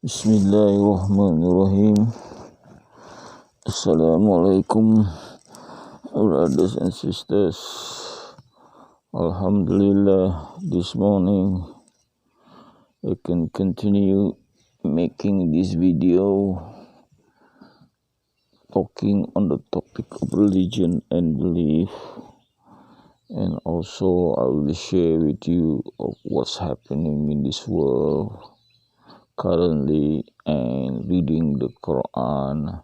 Bismillahirrahmanirrahim. Assalamualaikum brothers and sisters. Alhamdulillah, this morning I can continue making this video talking on the topic of religion and belief, and also I will share with you of what's happening in this world currently and reading the Koran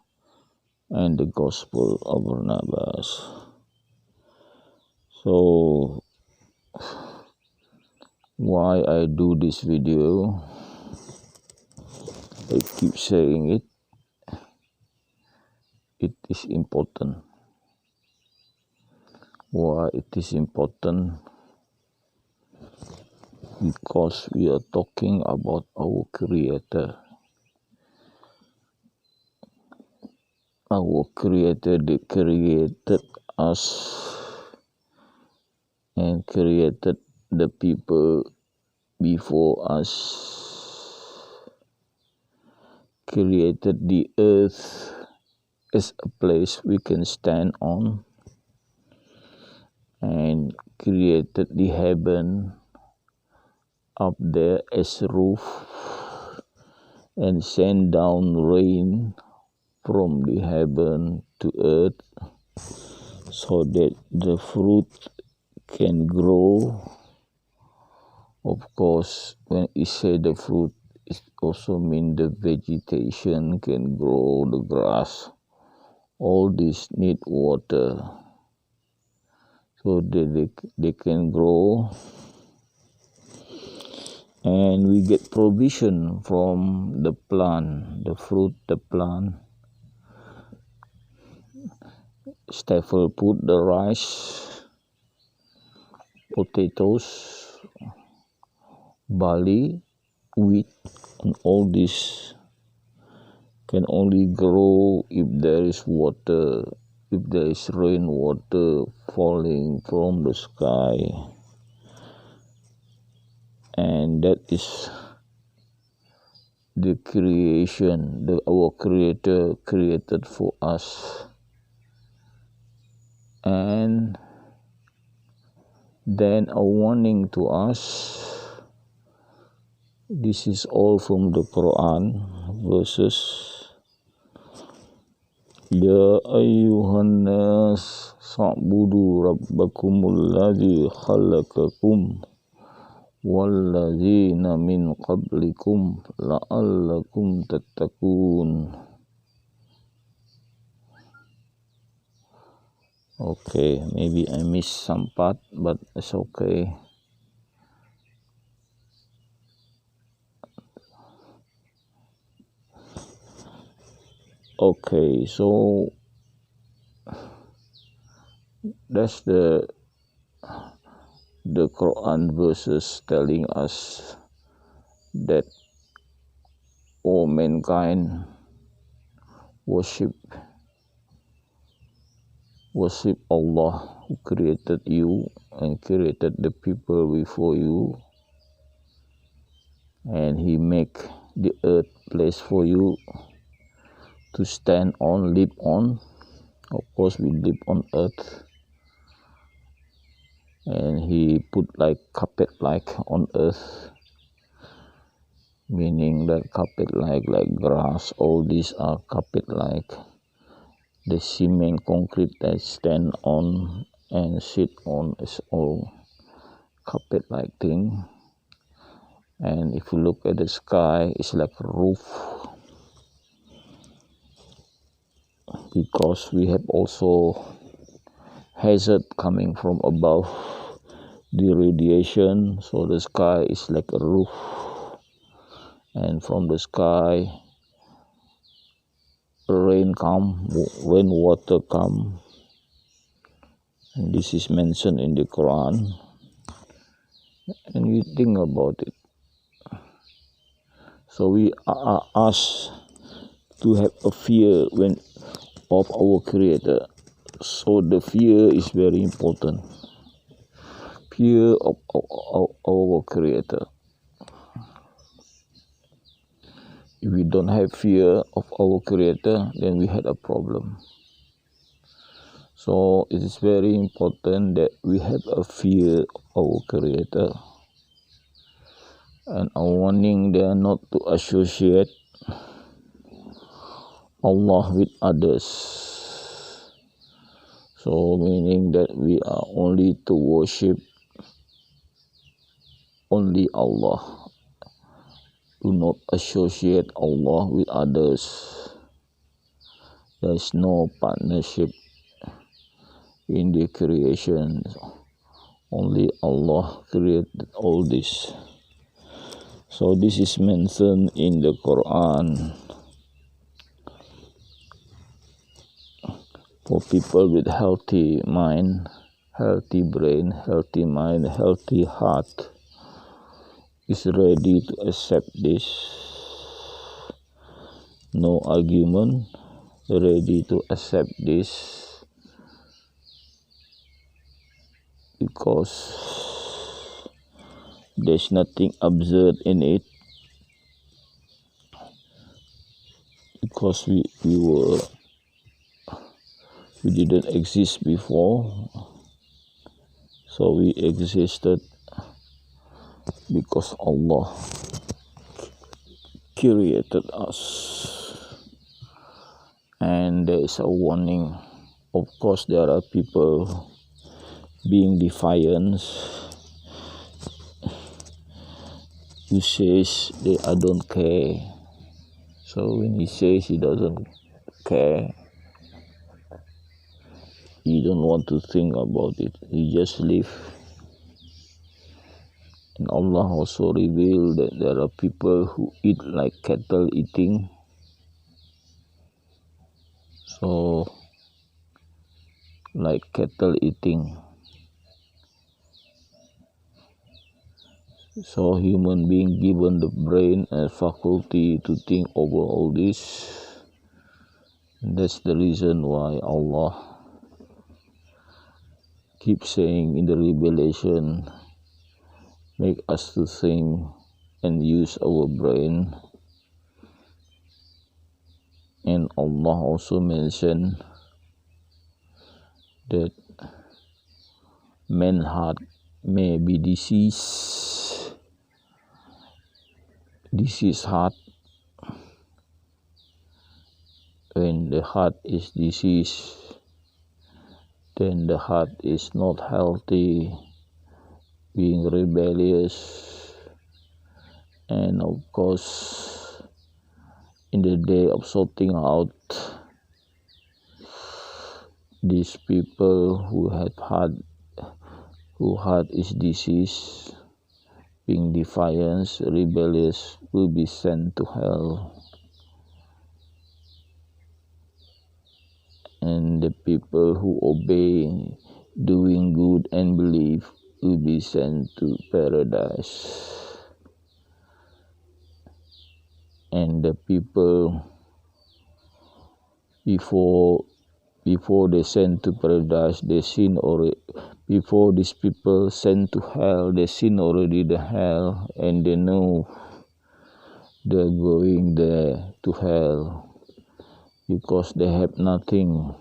and the Gospel of Barnabas. So why I do this video, I keep saying it is important. Why it is important? Because we are talking about our Creator. Our Creator, that created us and created the people before us, created the earth as a place we can stand on, and created the heaven up there as a roof, and send down rain from the heaven to earth so that the fruit can grow. Of course, when you say the fruit, it also means the vegetation can grow, the grass. All this need water so that they can grow, and we get provision from the plant, the fruit, the plant. Staple put the rice, potatoes, barley, wheat, and all this can only grow if there is water, if there is rainwater falling from the sky. And that is the creation, our Creator created for us. And then a warning to us. This is all from the Quran verses. Ya ayyuhan nas sa'budu rabbakumul ladzi khalaqakum walladzina min qablikum la'allakum tattaqun. Okay, maybe I missed some part, but it's okay. Okay, so that's the Quran verses telling us that all mankind worship Allah, who created you and created the people before you, and He make the earth place for you to stand on, live on. Of course, we live on earth, and He put like carpet like on earth, meaning that carpet like grass, all these are carpet like. The cement, concrete that stand on and sit on is all carpet like thing. And if you look at the sky, it's like a roof, because we have also hazard coming from above, the radiation. So the sky is like a roof, and from the sky rainwater come, and this is mentioned in the Quran. And you think about it. So we are asked to have a fear of our Creator. So the fear is very important. Fear of our Creator. If we don't have fear of our Creator, then we had a problem. So it is very important that we have a fear of our Creator. And a warning there not to associate Allah with others. So meaning that we are only to worship only Allah. Do not associate Allah with others. There is no partnership in the creation. Only Allah created all this. So this is mentioned in the Quran. For people with healthy mind, healthy brain, healthy mind, healthy heart, is ready to accept this. No argument, ready to accept this. Because there's nothing absurd in it. Because we didn't exist before, so we existed because Allah created us. And there is a warning. Of course, there are people being defiant, who says I don't care. So when he says he doesn't care, he don't want to think about it. He just live. And Allah also revealed that there are people who eat like cattle eating. So like cattle eating. So human being given the brain and faculty to think over all this. And that's the reason why Allah keeps saying in the Revelation, make us to think and use our brain. And Allah also mentioned that man's heart may be diseased heart. When the heart is diseased, then the heart is not healthy, being rebellious. And of course, in the day of sorting out these people who heart is diseased, being defiant, rebellious, will be sent to hell. And the people who obey, doing good and believe, will be sent to paradise. And the people before they sent to paradise, they sin already. Before these people sent to hell, they sin already the hell, and they know they're going there to hell because they have nothing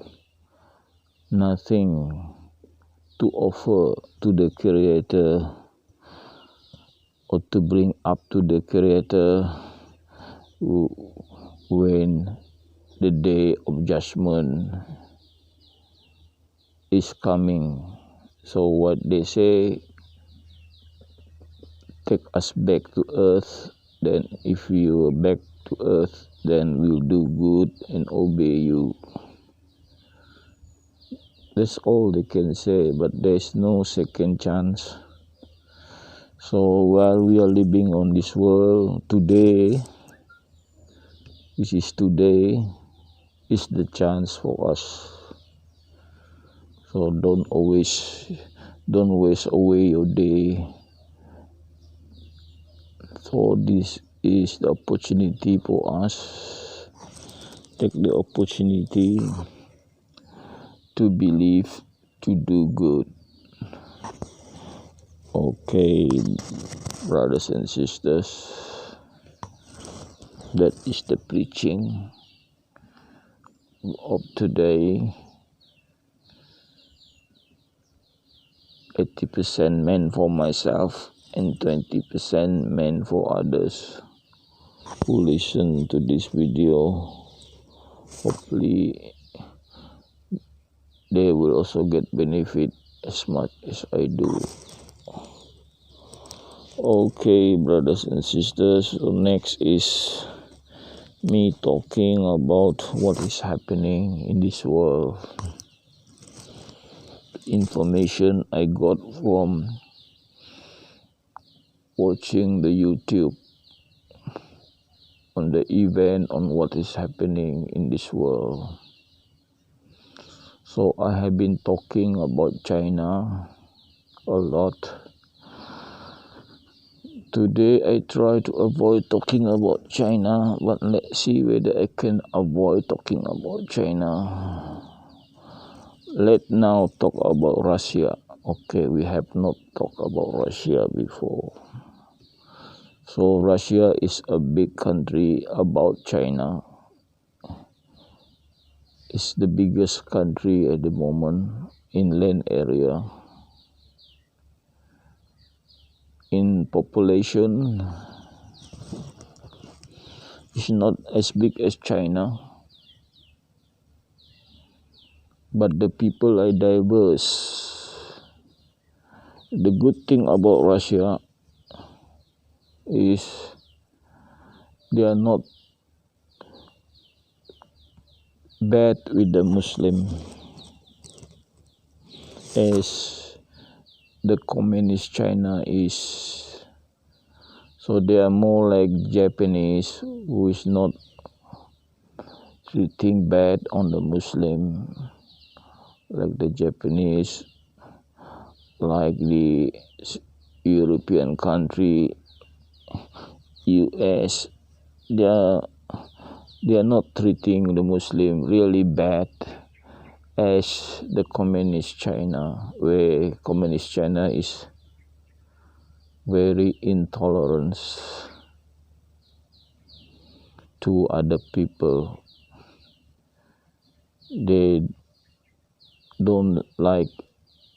to offer to the Creator or to bring up to the Creator when the day of judgment is coming. So what they say, take us back to earth. Then if you are back to earth, then we'll do good and obey you. That's all they can say, but there's no second chance. So while we are living on this world today, which is today, is the chance for us. So don't waste away your day. So this is the opportunity for us. Take the opportunity to believe, to do good. Okay, brothers and sisters. That is the preaching of today. 80% meant for myself and 20% meant for others who listen to this video. Hopefully they will also get benefit as much as I do. Okay, brothers and sisters, so next is me talking about what is happening in this world. Information I got from watching the YouTube on the event on what is happening in this world. So I have been talking about China a lot. Today I try to avoid talking about China, but let's see whether I can avoid talking about China. Let's now talk about Russia. Okay, we have not talked about Russia before. So Russia is a big country about China. It's the biggest country at the moment in land area. In population, it's not as big as China, but the people are diverse. The good thing about Russia is they are not bad with the Muslim as the communist China is. So they are more like Japanese, who is not treating bad on the Muslim, like the Japanese, like the European country, US. They are not treating the Muslim really bad as the communist China, where communist China is very intolerant to other people. They don't like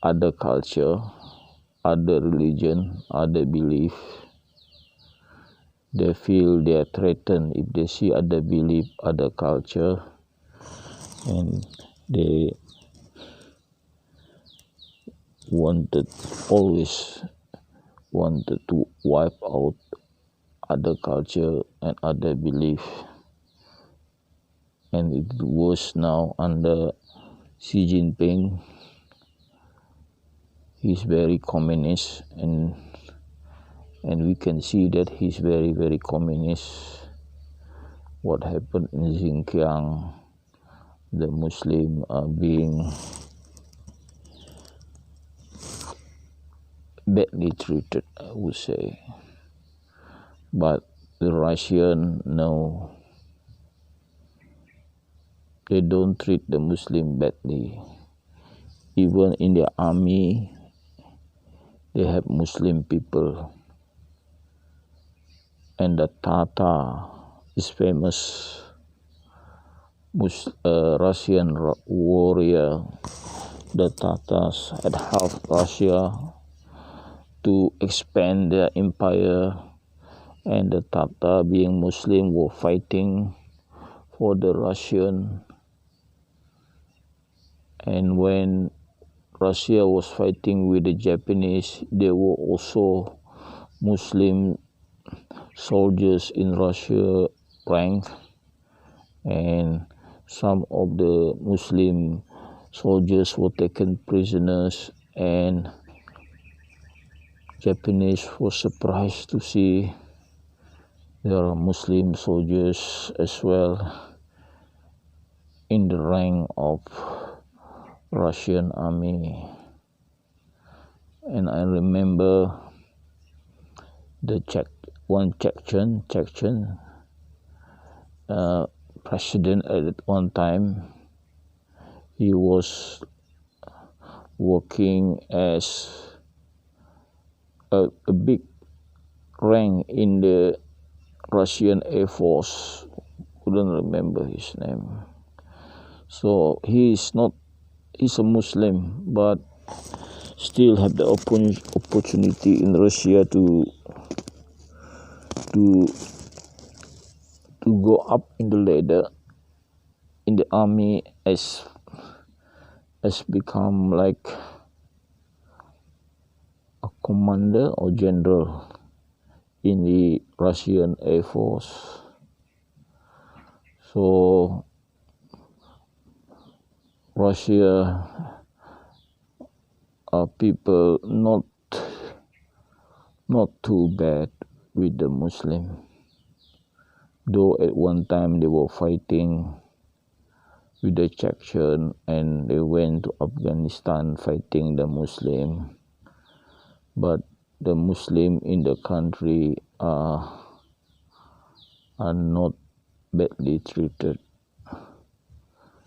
other culture, other religion, other belief. They feel they are threatened if they see other belief, other culture, and they always wanted to wipe out other culture and other belief. And it was now under Xi Jinping. He's very communist, and we can see that he's very, very communist. What happened in Xinjiang, the Muslims are being badly treated, I would say. But the Russian, no, they don't treat the Muslim badly. Even in their army, they have Muslim people. And the Tatar is famous Russian warrior. The Tatars had half Russia to expand their empire, and the Tatar, being Muslim, were fighting for the Russian. And when Russia was fighting with the Japanese, there were also Muslim soldiers in Russia rank, and some of the Muslim soldiers were taken prisoners, and Japanese were surprised to see there are Muslim soldiers as well in the rank of Russian army. And I remember the Chechen president at one time. He was working as a big rank in the Russian Air Force. Couldn't remember his name. So he's a Muslim, but still have the opportunity in Russia to go up in the ladder in the army as become like a commander or general in the Russian Air Force. So Russia are people not too bad with the Muslim, though at one time they were fighting with the Chechen and they went to Afghanistan fighting the Muslim, but the Muslim in the country are not badly treated.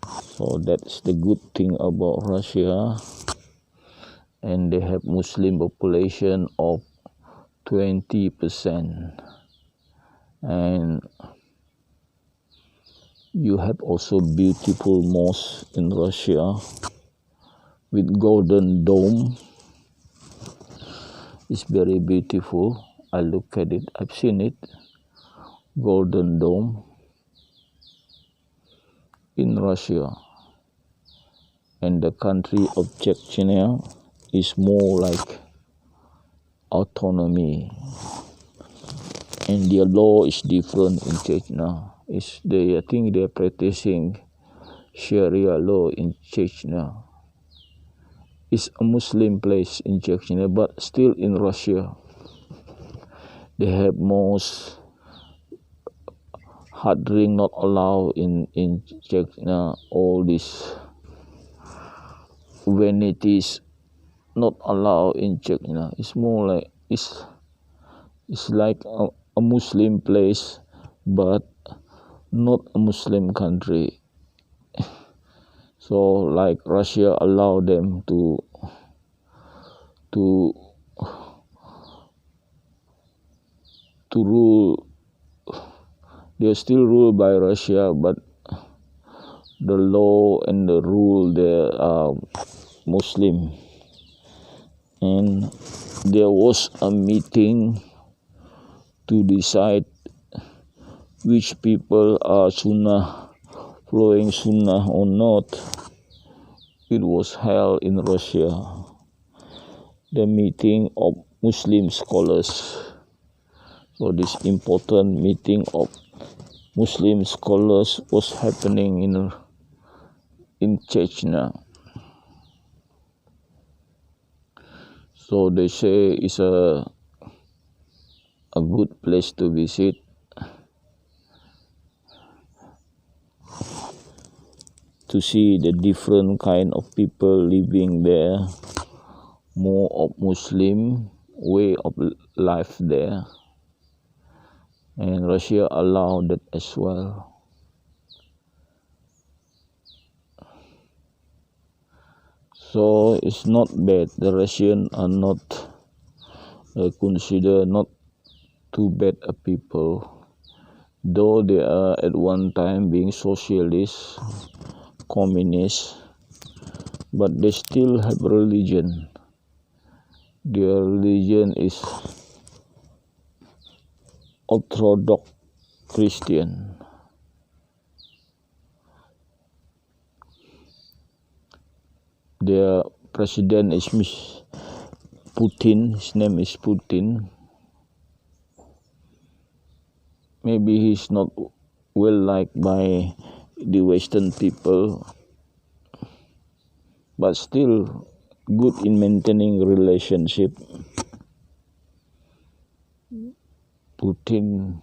So that's the good thing about Russia, and they have Muslim population of 20%, and you have also beautiful mosques in Russia with golden dome. It's very beautiful. I look at it, I've seen it. Golden dome in Russia. And the country of Chechnya is more like autonomy, and their law is different in Chechnya. I think they are practicing Sharia law in Chechnya. It's a Muslim place in Chechnya, but still in Russia. They have mosques, hard drink not allowed in Chechnya, all these vanities not allowed in Chechnya. It's more like it's like a Muslim place, but not a Muslim country. So like Russia allow them to rule. They're still ruled by Russia, but the law and the rule there are Muslim. And there was a meeting to decide which people are Sunnah, following Sunnah or not. It was held in Russia, the meeting of Muslim scholars. So this important meeting of Muslim scholars was happening in Chechnya. So they say it's a good place to visit. To see the different kind of people living there, more of Muslim way of life there, and Russia allowed that as well. So it's not bad. The Russians are not considered not too bad a people, though they are at one time being socialist, communist, but they still have religion. Their religion is Orthodox Christian. Their president is Putin. His name is Putin. Maybe he's not well liked by the Western people, but still good in maintaining relationship. Putin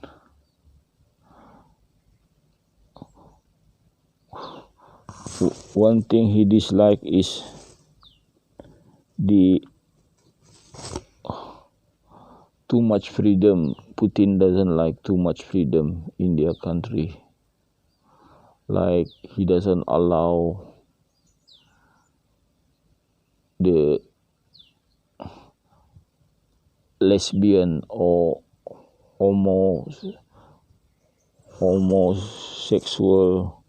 one thing he dislikes is the too much freedom. Putin doesn't like too much freedom in their country. Like he doesn't allow the lesbian or homosexual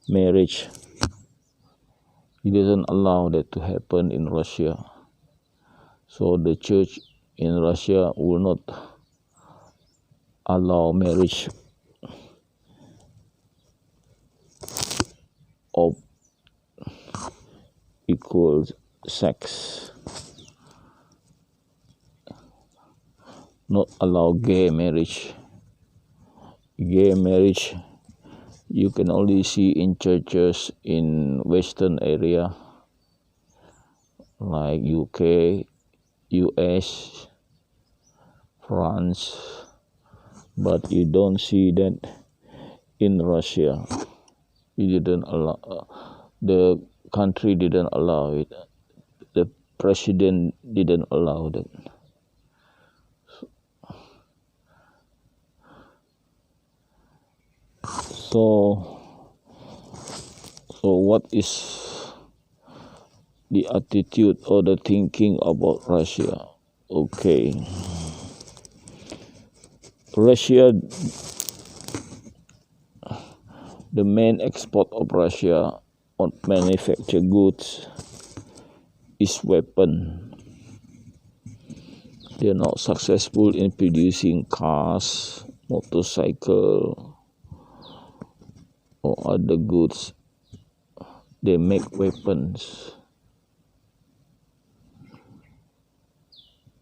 marriage. He doesn't allow that to happen in Russia. So the church in Russia will not allow marriage of equal sex, not allow gay marriage. Gay marriage you can only see in churches in Western area like UK, US, France, but you don't see that in Russia. The country didn't allow it. The president didn't allow that. So what is the attitude or the thinking about Russia? Okay. Russia, the main export of Russia on manufactured goods is weapon. They are not successful in producing cars, motorcycle, or other goods. They make weapons.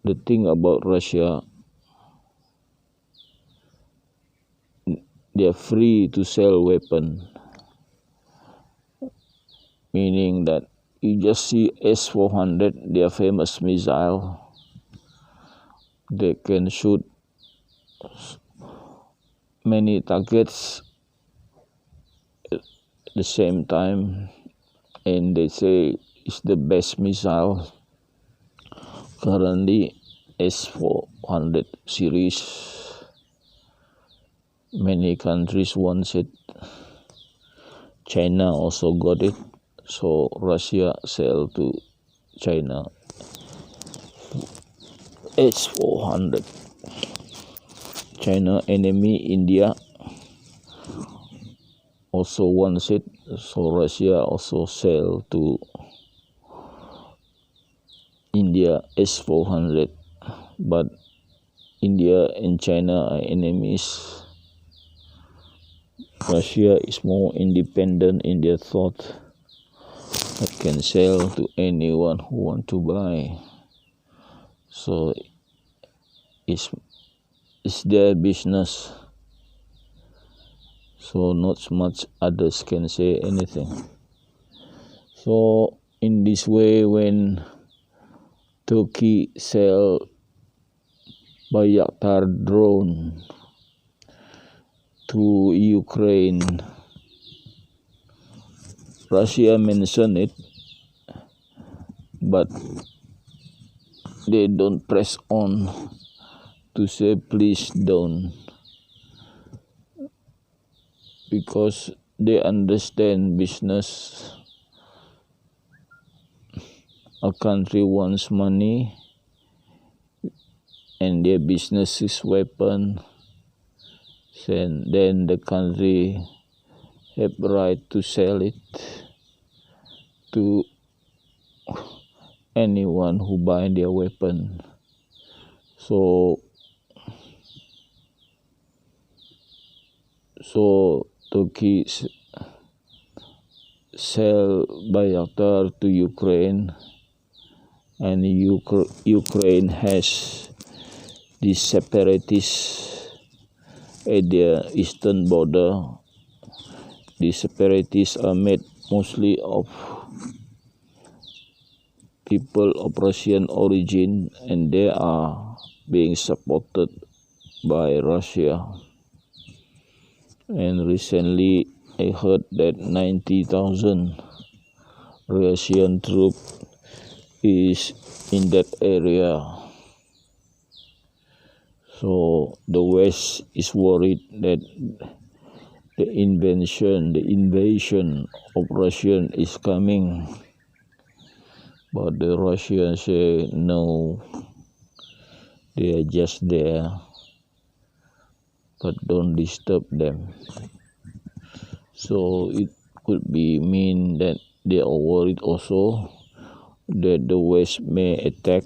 The thing about Russia, they are free to sell weapons, meaning that you just see S-400, their famous missile. They can shoot many targets at the same time, and they say it's the best missile currently. S-400 series, many countries want it. China also got it, so Russia sell to China S-400. China enemy India also wants it, so Russia also sell to India S-400. But India and China are enemies. Russia is more independent in their thought. It can sell to anyone who want to buy. So it's their business. So not much others can say anything. So in this way, when Turkey sell Bayraktar drone to Ukraine, Russia mentioned it, but they don't press on to say please don't, because they understand business. A country wants money and their business is weapon, and then the country have right to sell it to anyone who buy their weapon. So Turkey sell Bayraktar to Ukraine, and Ukraine has these separatists at their eastern border. These separatists are made mostly of people of Russian origin, and they are being supported by Russia. And recently I heard that 90,000 Russian troops is in that area. So the West is worried that the invasion of Russia is coming. But the Russians say no, they are just there but don't disturb them. So it could be mean that they are worried also that the West may attack,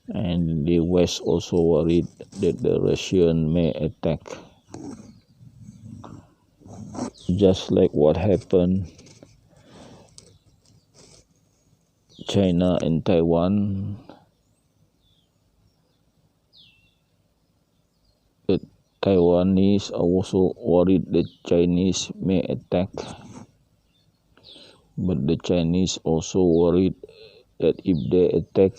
and the West also worried that the Russian may attack. Just like what happened China and Taiwan, the Taiwanese are also worried that Chinese may attack, but the Chinese also worried that if they attack,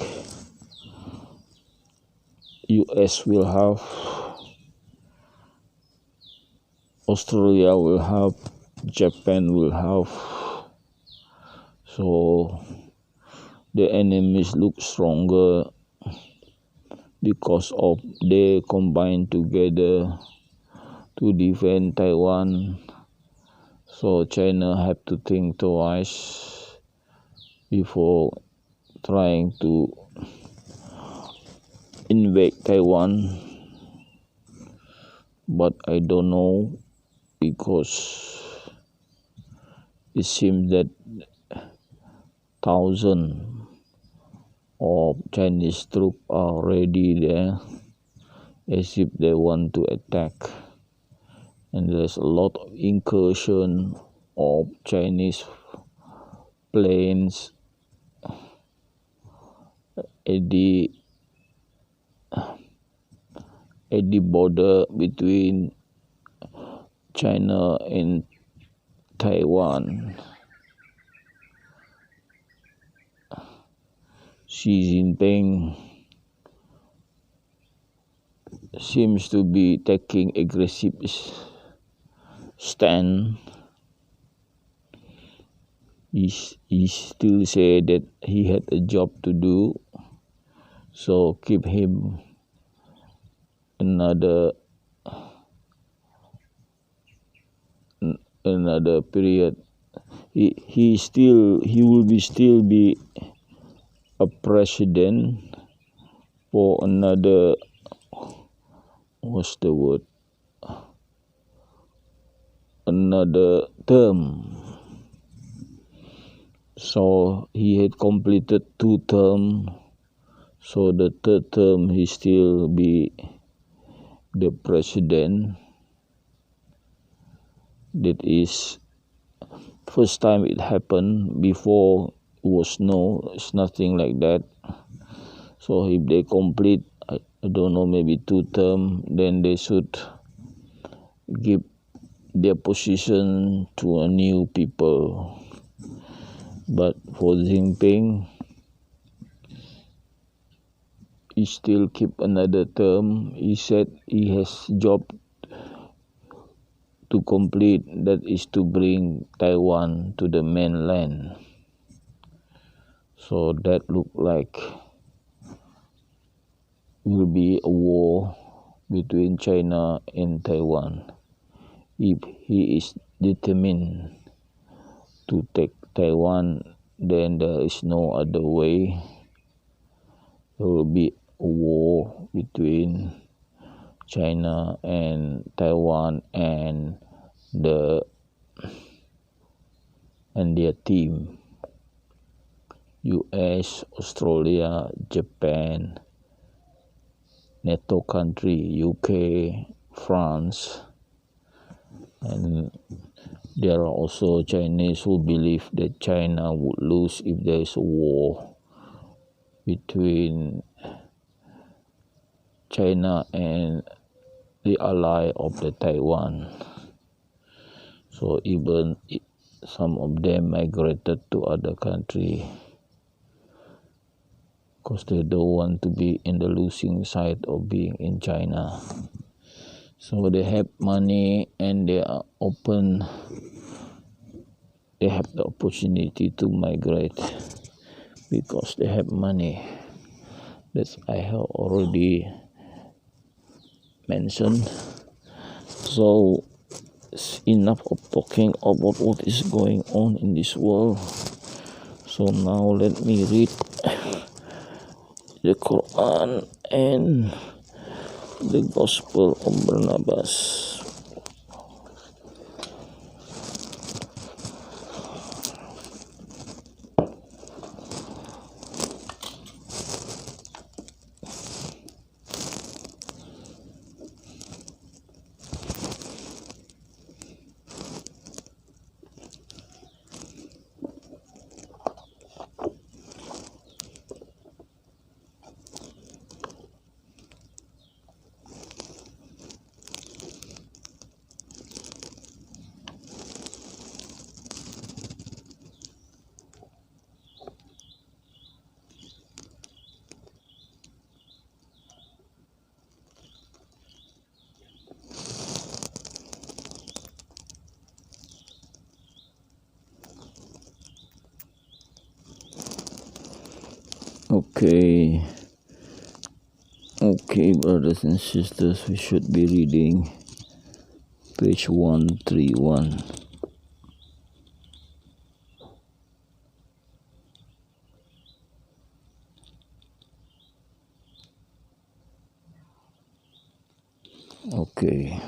US will have, Australia will have, Japan will have. So the enemies look stronger because of they combine together to defend Taiwan. So China have to think twice before trying to invade Taiwan. But I don't know, because it seems that thousands of Chinese troops are already there, as if they want to attack. And there's a lot of incursion of Chinese planes at the border between China and Taiwan. Xi Jinping seems to be taking aggressive stand. He still said that he had a job to do, so keep him another period. He will still be a president for another, another term. So he had completed 2 terms, so the 3rd term he still be the president. That is first time it happened. Before it's nothing like that. So if they complete, I don't know, maybe 2 terms, then they should give their position to a new people. But for Jinping, he still keep another term. He said he has job to complete, that is to bring Taiwan to the mainland. So that look like will be a war between China and Taiwan. If he is determined to take Taiwan, then there is no other way. There will be a war between China and Taiwan and their team, US, Australia, Japan, NATO country, UK, France, and there are also Chinese who believe that China would lose if there is a war between China and the ally of the Taiwan. So even some of them migrated to other country because they don't want to be in the losing side of being in China. So they have money and they are open. They have the opportunity to migrate because they have money. That I have already mentioned. So it's enough of talking about what is going on in this world. So now let me read the Quran and the Gospel of Barnabas. Okay, brothers and sisters, we should be reading page 131. Okay,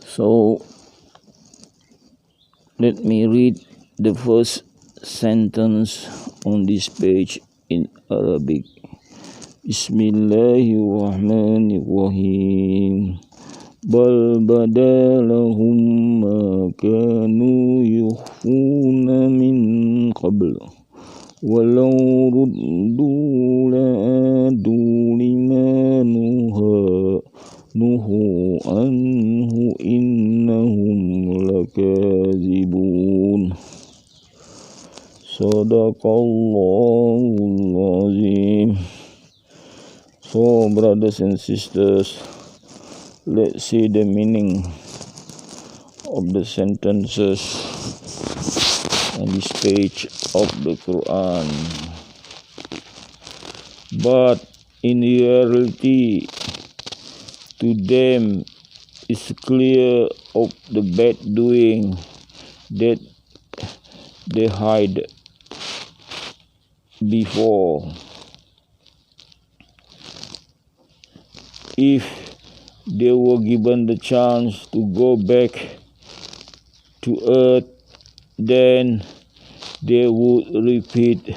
so let me read the first sentence on this page in Arabic. Bismillahirrahmanirrahim. Bal badalahum ma kanu yukhfuna min qabl. Walau ruddu la'adu lima nuhu anhu innahum lakazibun. Sadaqallahul azim. So, brothers and sisters, let's see the meaning of the sentences on this page of the Quran. But in reality, to them is clear of the bad doing that they hide before. If they were given the chance to go back to earth, then they would repeat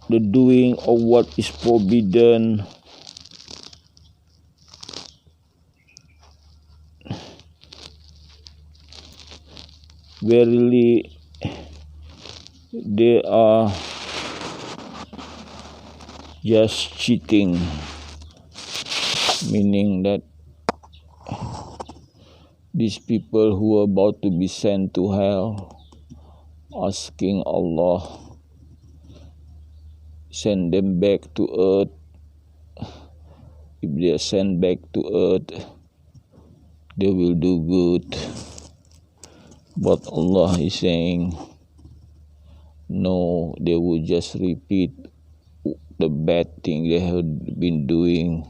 the doing of what is forbidden. Verily, they are just cheating, meaning that these people who are about to be sent to hell, asking Allah, send them back to earth. If they are sent back to earth, they will do good. But Allah is saying, no, they will just repeat the bad thing they have been doing.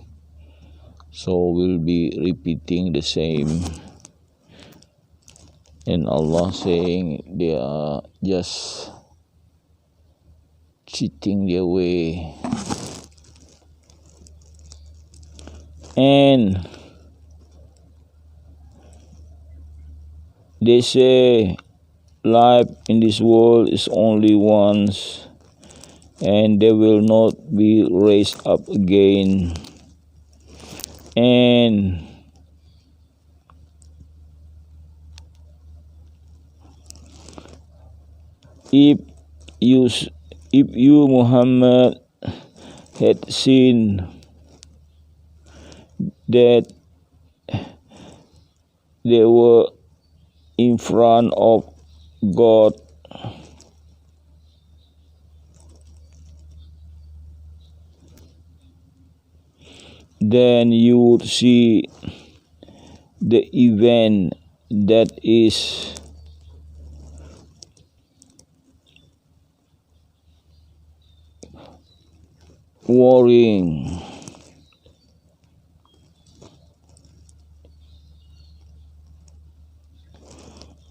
So we'll be repeating the same. And Allah saying they are just cheating their way. And they say life in this world is only once, and they will not be raised up again. And if you Muhammad had seen that they were in front of God, then you would see the event that is worrying.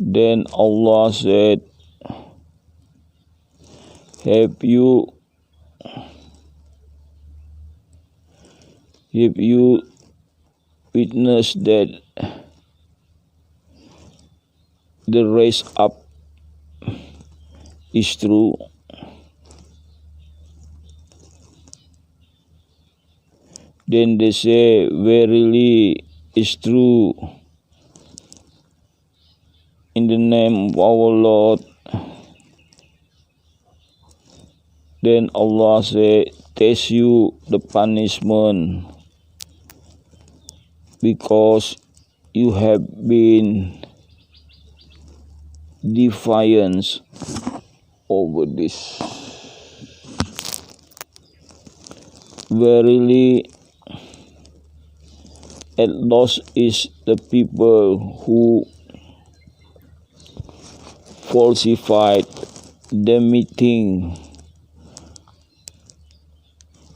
Then Allah said, Have you witnessed that the raise up is true? Then they say, verily is true. In the name of our Lord. Then Allah say, taste you the punishment because you have been defiant over this. Verily, at loss is the people who falsified the meeting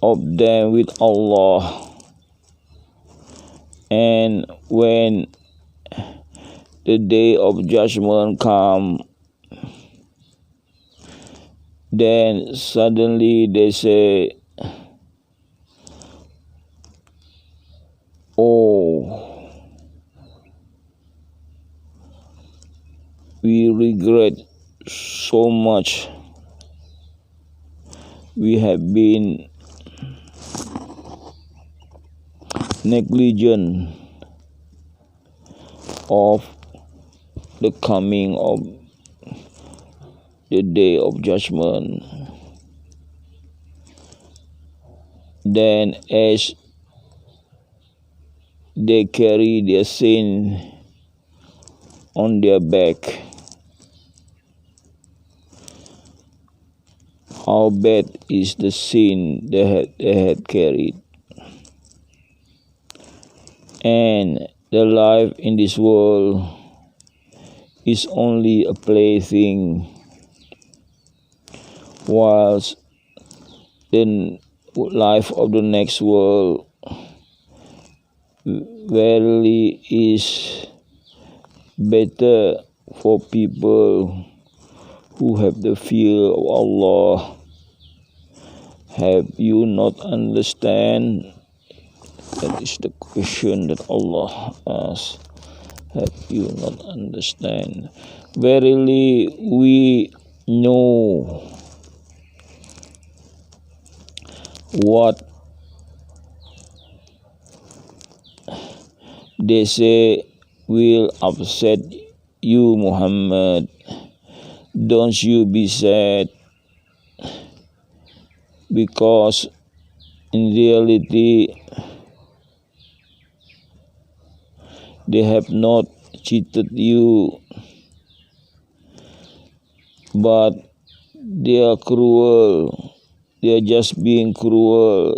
of them with Allah, and when the day of judgment come, then suddenly they say, oh, we regret so much. We have been negligent of the coming of the day of judgment. Then as they carry their sin on their back, how bad is the sin they had carried. And the life in this world is only a plaything, whilst the life of the next world verily is better for people who have the fear of Allah. Have you not understand? That is the question that Allah asks. Have you not understand? Verily we know what they say will upset you, Muhammad. Don't you be sad, because in reality they have not cheated you, but they are cruel. They are just being cruel,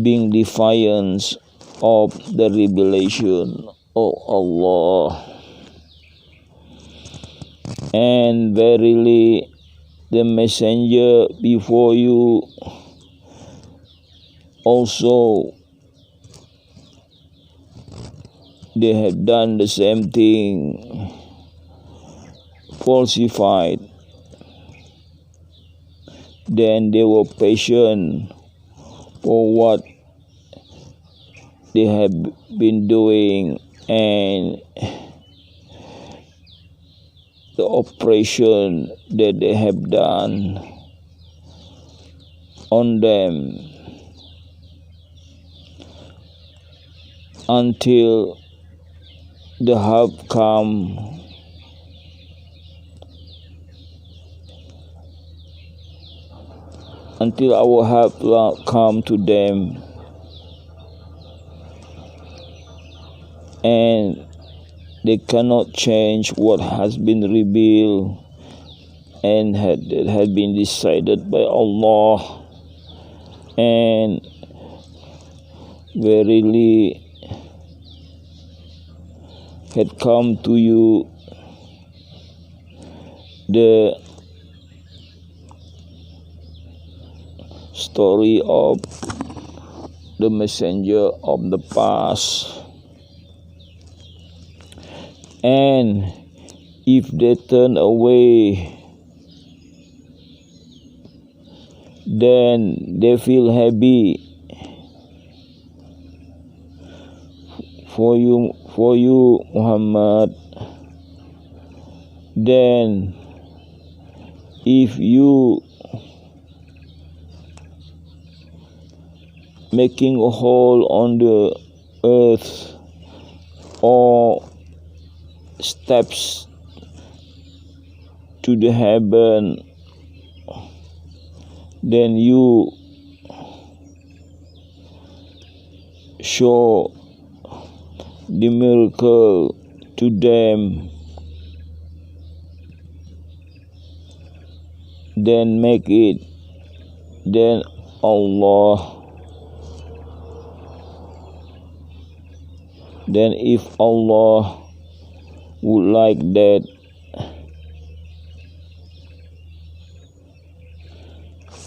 being defiant of the revelation of Allah. And verily the messenger before you also, they have done the same thing, falsified. Then they were patient for what they have been doing, and the oppression that they have done on them, until the help come, until our help come to them, and they cannot change what has been revealed and had been decided by Allah. And verily had come to you the story of the messenger of the past. And if they turn away Then they feel happy for you, Muhammad. Then if you making a hole on the earth or steps to the heaven, then you show the miracle to them, then make it, then if Allah would like that,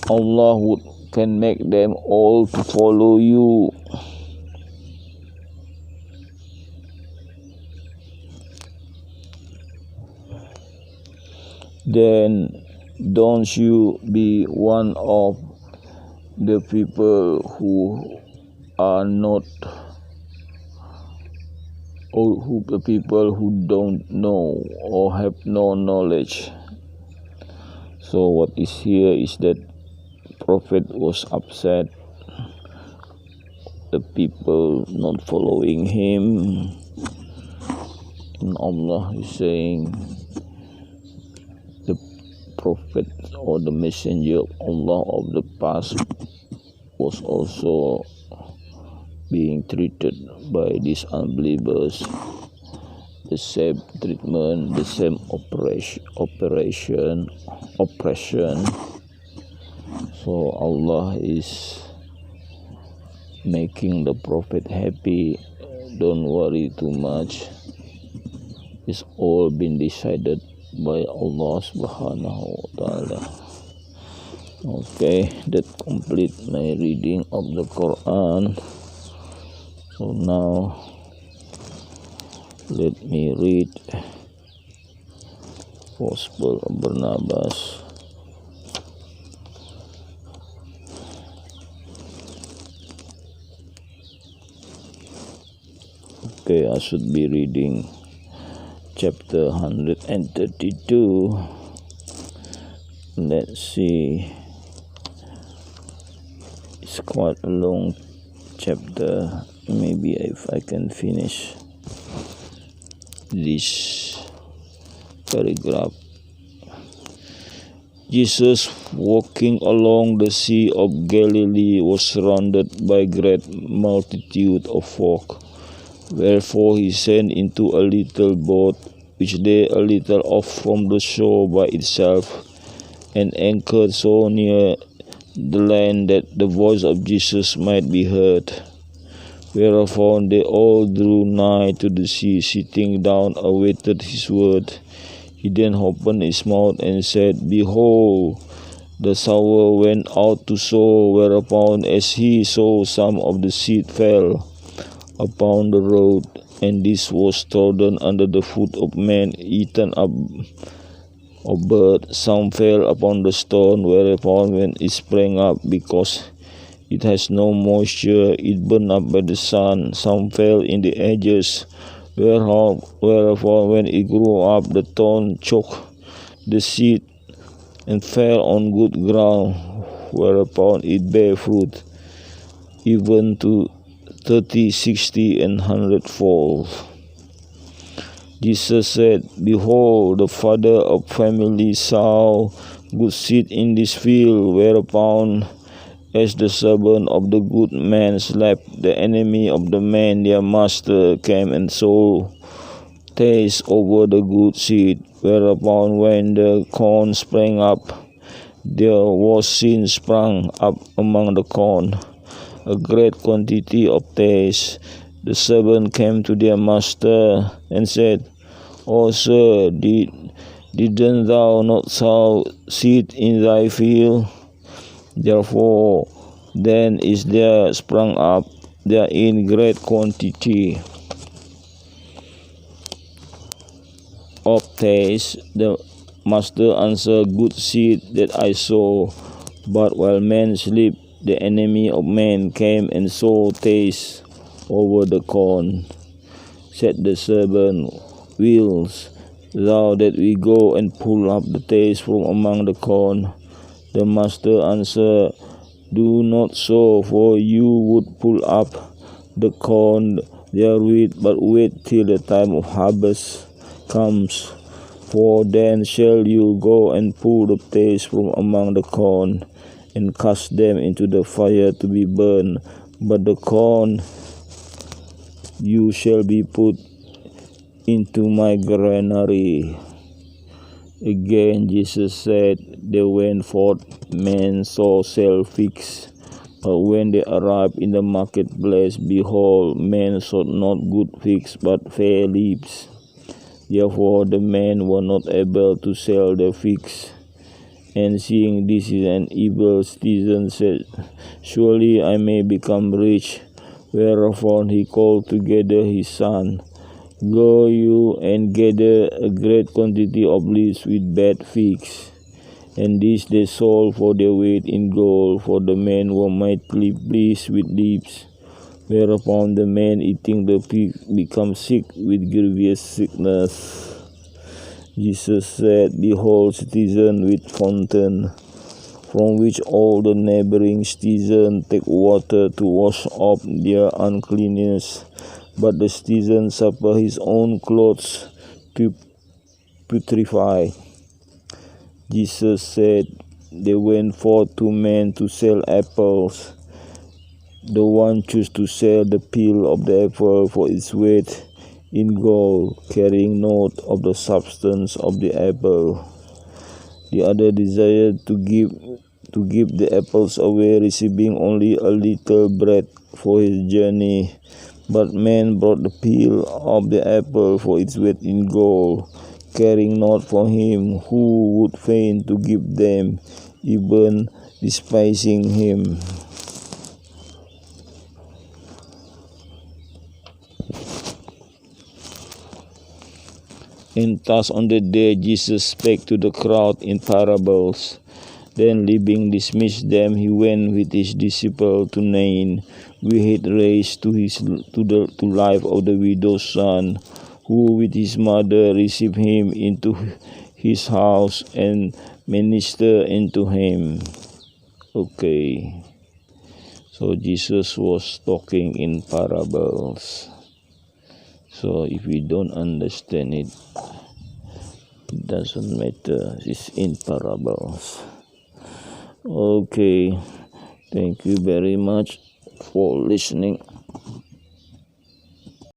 Allah can make them all to follow you. Then don't you be one of the people who are not, or the people who don't know or have no knowledge. So what is here is that Prophet was upset, the people not following him, and Allah is saying the Prophet or the messenger of Allah of the past was also being treated by these unbelievers, the same treatment, the same oppression. So Allah is making the Prophet happy. Don't worry too much. It's all been decided by Allah subhanahu wa ta'ala. Okay, that complete my reading of the Quran. So now let me read Gospel of Barnabas. Okay, I should be reading chapter 132. Let's see. It's quite a long chapter. Maybe if I can finish this paragraph. Jesus, walking along the Sea of Galilee, was surrounded by great multitude of folk. Wherefore he sent into a little boat, which lay a little off from the shore by itself, and anchored so near the land that the voice of Jesus might be heard. Whereupon they all drew nigh to the sea, sitting down awaited his word. He then opened his mouth and said, Behold, the sower went out to sow, whereupon as he sowed, some of the seed fell upon the road, and this was trodden under the foot of men, eaten up of birds. Some fell upon the stone, whereupon when it sprang up, because it has no moisture, it burned up by the sun. Some fell in the edges, whereupon when it grew up, the thorn choked the seed, and fell on good ground, whereupon it bare fruit, even to 30, 60, and 100-fold. Jesus said, Behold, the father of family saw good seed in this field, whereupon as the servant of the good man slept, the enemy of the man their master came and sowed tares over the good seed. Whereupon when the corn sprang up, there was sin sprung up among the corn, a great quantity of tares. The servant came to their master and said, O sir, didn't thou not sow seed in thy field? Therefore then is there sprung up therein great quantity of tares. The master answered, Good seed that I sow But while men sleep, the enemy of man came and sowed tares over the corn. Said the servant, Wills thou that we go and pull up the tares from among the corn? The master answered, Do not so, for you would pull up the corn therewith, but wait till the time of harvest comes. For then shall you go and pull the tares from among the corn, and cast them into the fire to be burned. But the corn you shall be put into my granary. Again Jesus said, They went forth men to sell figs. But when they arrived in the marketplace, behold, men sought not good figs, but fair leaves. Therefore the men were not able to sell the figs. And seeing this is an evil season, said, Surely I may become rich. Whereupon he called together his son. Go you and gather a great quantity of leaves with bad figs. And this they sold for their weight in gold, for the men were mightily pleased with leaves. Whereupon the men eating the fig become sick with grievous sickness. Jesus said, Behold, citizen with fountain, from which all the neighboring citizens take water to wash off their uncleanness. But the citizen suffer his own clothes to putrefy. Jesus said, They went forth two men to sell apples. The one chose to sell the peel of the apple for its weight in gold, carrying note of the substance of the apple. The other desired to give the apples away, receiving only a little bread for his journey. But men brought the peel of the apple for its weight in gold, caring not for him who would fain to give them, even despising him. And thus on the day Jesus spake to the crowd in parables. Then leaving dismissed them, he went with his disciples to Nain, where he had raised to life of the widow's son, who with his mother received him into his house and ministered unto him. Okay, so Jesus was talking in parables. So if we don't understand it, it doesn't matter. It's in parables. Okay, thank you very much for listening.